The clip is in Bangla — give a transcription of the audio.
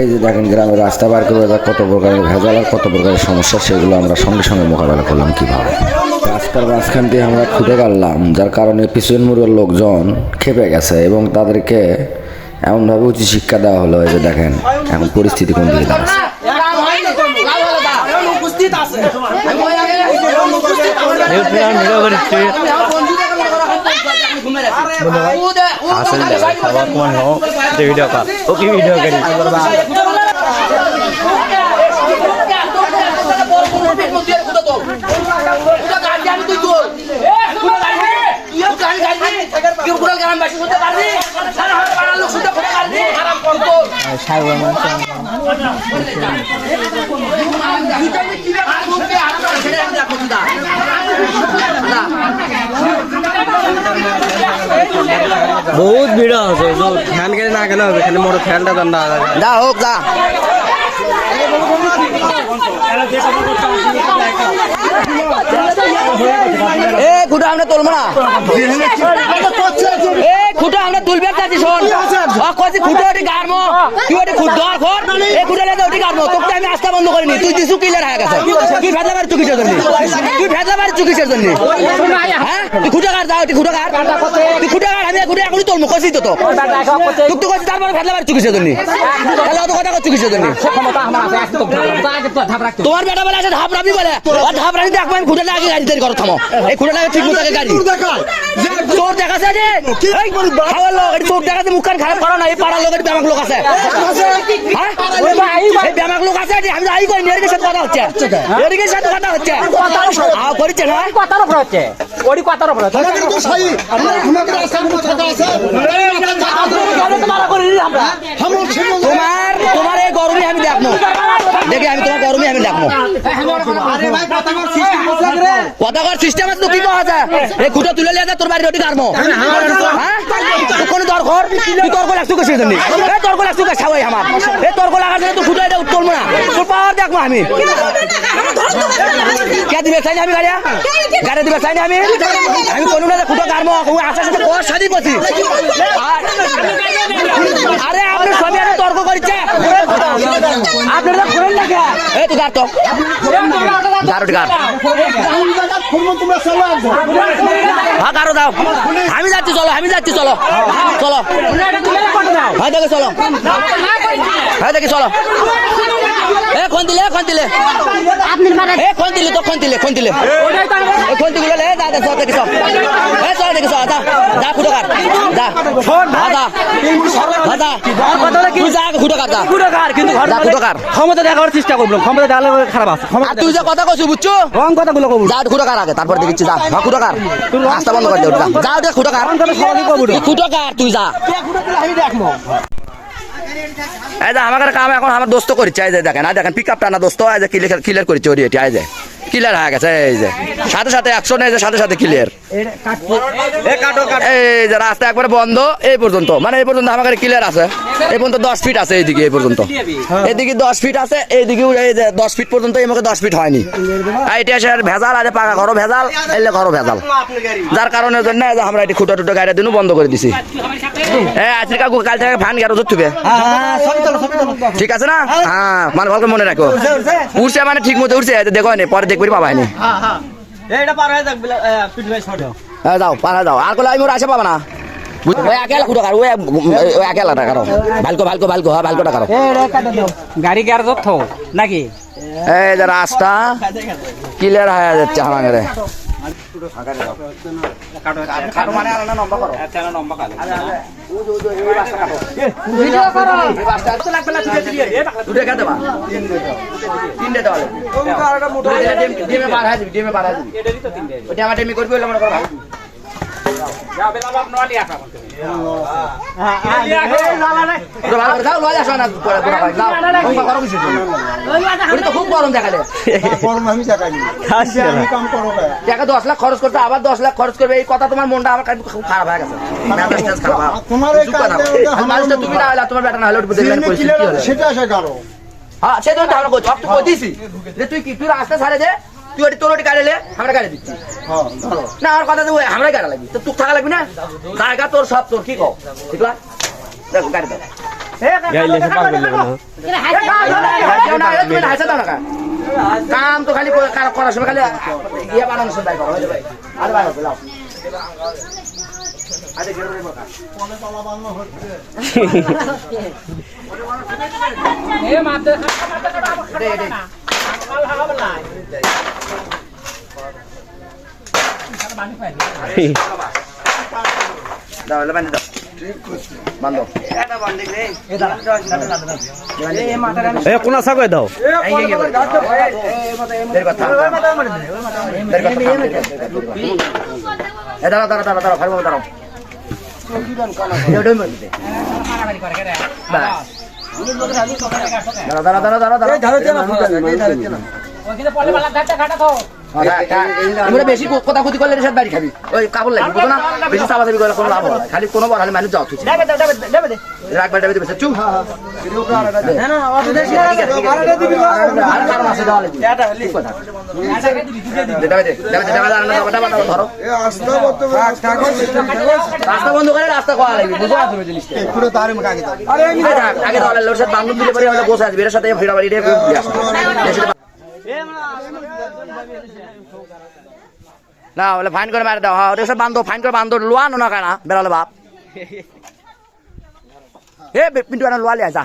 এই যে দেখেন গ্রামের রাস্তা পার করে কত প্রকারের ভেজাল আর কত প্রকারের সমস্যা, সেগুলো আমরা সঙ্গে সঙ্গে মোকাবেলা করলাম কীভাবে। রাস্তার মাঝখান দিয়ে আমরা খুঁটে কাটলাম, যার কারণে পিছন মুড়ের লোকজন খেপে গেছে এবং তাদেরকে এমনভাবে উচিত শিক্ষা দেওয়া হলো। এই যে দেখেন এখন পরিস্থিতি কোন দিকে দাঁড়াচ্ছে। বহুত ভিড় আছে, ফ্যান গেলে না কেন হবে, খালি মোটর ফ্যানটা ঠান্ডা যা হোক যা। এ খুঁটা আমরা তুলবো না, এ খুঁটা আমরা তুলবে চাচ্ছি। শোন কছি খুঁটে ওটি গাড়মো, তুই ওটি খুঁট ধর খোর, এ খুঁটে লেগে ওটি গাড়মো। তোকে আমি আস্থা বন্ধ করিনি, তুই দিছু কিলার হয়ে গেছে। তুই ভেজা বাড়ি চুকিসের জন্য, তুই ভেজা বাড়ি চুকিসের জন্য, হ্যাঁ তুই খুঁটে গাড় যাও, তুই খুঁটে গাড়, তুই খুঁটে গাড়, আমি খুঁটে এখনই তুলবো কছি তো তোক তুই কছি, তারপরে ভেজা বাড়ি চুকিসের জন্য, তাহলে অত কথা করছি কিসের জন্য? তোমার বেটা বলে আছে ধাপরাবি বলে, আর ধাপরাবি দেখবো আমি খুঁটে আগে গাড়ি তৈরি করো, থামো এই খুঁটে লাগে ঠিক মতো আগে গাড়ি তোর দেখাছে রে, খাওয়ার লোক এটি তোর দেখাচ্ছে, মুখ কান খারাপ করো না। এই পাড়ার লোক এটি ব্যামাক লোক আছে, হ্যাঁ এই ব্যামাক লোক আছে, আমি আই করিনি, এর সাথে কথা হচ্ছে, এর সাথে কথা হচ্ছে করিচ্ছে না কথার উপর হচ্ছে, ওই কথার উপর তোমার তোমার এই গরমে আমি দেখবো, দেখি আমি তোমার গরমে আমি দেখবো। কথা কর সিস্টেম আছে তো, কি কথা আছে? এই খুঁটা তুলে লিয়ে তোর বাড়ি রুটি গাড়বো, হ্যাঁ কোন দরকার তুই তর্ক লাগছো কিসের জন্য? এই তর্ক লাগছো কে সবাই আমার, এই তর্ক লাগার জন্য তুই খুঁটা এটা তুলবো না, তোর পাওয়ার দেখবো আমি। কে দিবে চাইনি আমি গাড়িয়া, গাড়ি দিবে চাইনি আমি, আমি কোনো না খুঁটা গাড়বো আসার সাথে কর সাদি করছি। আরে আপনি সবই আরে তর্ক করছে, আপনারা করেন না কে? এই তুই গাড় তো গাড়ি গাড়, হ্যাঁ গাড়ো দাও, আমি যাচ্ছি চলো, আমি যাচ্ছি চলো চলো, হ্যাঁ দেখে চলো, হ্যাঁ দেখে চলো। এ কোন দিলে, কোন দিলে, এ কোন দিলে তো, কোন দিলে, কোন দিলে, কোন দিলে, এ দা দা সব দেখে সব, এ চল দেখে সব, দা দা খুঁটো কাট, দা দা দা তুই যা খুঁটো কাট, দা কিন্তু খুঁটো কাট, ক্ষমতা দেখার চেষ্টা করবো, ক্ষমতা দেখালে খারাপ আছে। আর তুই যে কথা কইছিস বুঝছো, রং কথাগুলো কব, যা খুঁটো কাট আগে, তারপর দেখিচ্ছি, যা খুঁটো কাট, রাস্তা বন্ধ করে দে, যা ওটা খুঁটো কাট, খুঁটো কাট তুই যা। এই যে আমার কাম এখন আমার দোস্ত করছে, এই যে দেখেন, আর দেখেন পিক আপ টানা দোস্ত, এই যে ক্লিয়ার করছে ওরি, এটি এই যে ক্লিয়ার হয়ে গেছে, এই যে সাথে সাথে অ্যাকশন, এই যে সাথে সাথে ক্লিয়ার। এই যে রাস্তা একবারে বন্ধ এই পর্যন্ত, মানে এই পর্যন্ত আমার ক্লিয়ার আছে, এই পর্যন্ত 10 ফিট আছে, এইদিকে এই পর্যন্ত, এইদিকে 10 ফিট আছে, এইদিকে এই যে 10 ফিট পর্যন্ত, এই মুখে 10 ফিট হয়নি। এইটা এসে ভেজাল আছে, পাকা ঘরও ভেজাল, এলে ঘরও ভেজাল, যার কারণের জন্য আমরা এটি খুঁটো টুটো গাড়ি দিনও বন্ধ করে দিছি। আজকে কাল থেকে ফান গাড়ি ধরতে, ঠিক আছে না? হ্যাঁ মানে ভালো মনে রাখো, উঠছে মানে ঠিক মতো উঠছে, দেখো পরে দেখবি পাবা নি, যাও পারা যাও, আর কোলা আমি ওর আসে পাবা না, গাড়ি কি আর যত নাকি? এই যে রাস্তা ক্লিয়ার হয়ে যাচ্ছে আমাদের। খুব গরম দেখালে 10 লাখ খরচ করতে, আবার 10 লাখ খরচ করবে, এই কথা তোমার মনটা আমার খুব খারাপ হয়ে গেছে। তুমি না হলে তোমার বেটা না হলে হ্যাঁ সে তুমি ধারণা করছো, তুই দিছি যে তুই কি তুই রাস্তা ছাড়ে দে, তুই ওটি তোর ওটি গাড়ি লে, আমরা গাড়ি দিচ্ছি না, আমার কথা দেবো আমরাই গাড়ি লাগবি, তো তুই থাকা লাগবি না, জায়গা তোর সব তোর, কি কও ঠিক আছে, দেখো গাড়ি দাও। গাইলে সে পাগল লাগবে না কাম তো খালি করার সময় খালি ইয়ে বানানোর সময় ভাই করো ভাই আরে ভাই লাও আরে গেরো রে বাবা এ মাতে দে দে দাও বানি দাও বান্ধো এটা বান্ধি রে এ দাঁড়া এ মাথাটা এ কোনা সাগয় দাও বেশি কথা ক্ষতি করলে বাড়ি খাবি ওই কাপড় লাগবে বুঝো না বেশি চাপাচাপি করে কোনো লাভ হবে না। খালি কোনো বড় হলে মানুষ যাওয়া রাখবে ডাবে দেবে চুপ রাস্তা বন্ধ করে রাস্তা করা লাগবে বুঝো তুমি জিনিসটা আগে তাহলে লোকের সাথে বান্ধব দিলে পরে আমরা বসে আসবি এর সাথে ফিরা বাড়ি না বলে ফাইন করে মারে দাও হ্যাঁ ওটা সব বান্ধব ফাইন করে বান্ধব লোয়া আনো না কেনা বেড়ালে বাপ এ পিন্টু আনা লোয়া লিয়া যা